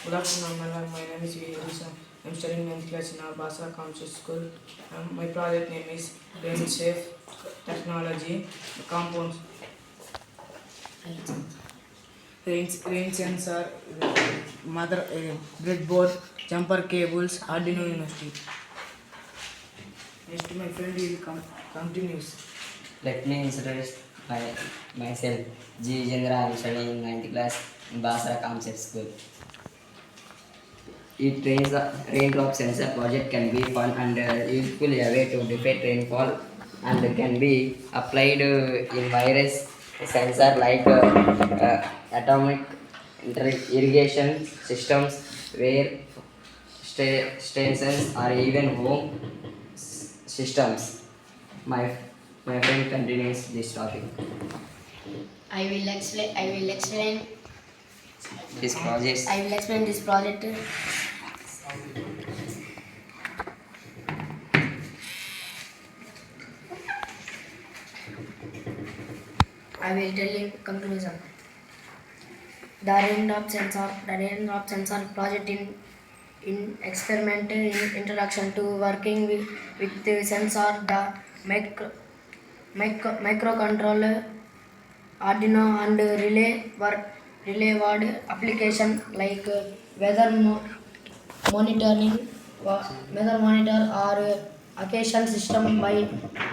Good afternoon, madam. My name is Vidisha. I'm studying 9th class in our Basra Council School. My project name is Rain Safe Technology Compounds. Rain sensor, mother breadboard, jumper cables, Arduino University. Next, my friend will continues. Let me introduce myself. G. Vijendra. I am studying in 9th class in Basra Concept School. Raindrop sensor project can be fun and useful a way to detect rainfall and can be applied in various sensor like atomic irrigation systems where stations or even home systems. My my friend continues this topic. This project. I will explain this project. I will tell you conclusion. The raindrop sensor project in experiment in introduction to working with the sensor, the microcontroller, Arduino and relay word application like monitoring, weather monitor or occasion system. By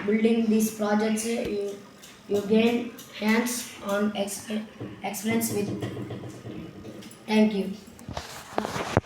building these projects, you gain hands-on experience with. Thank you.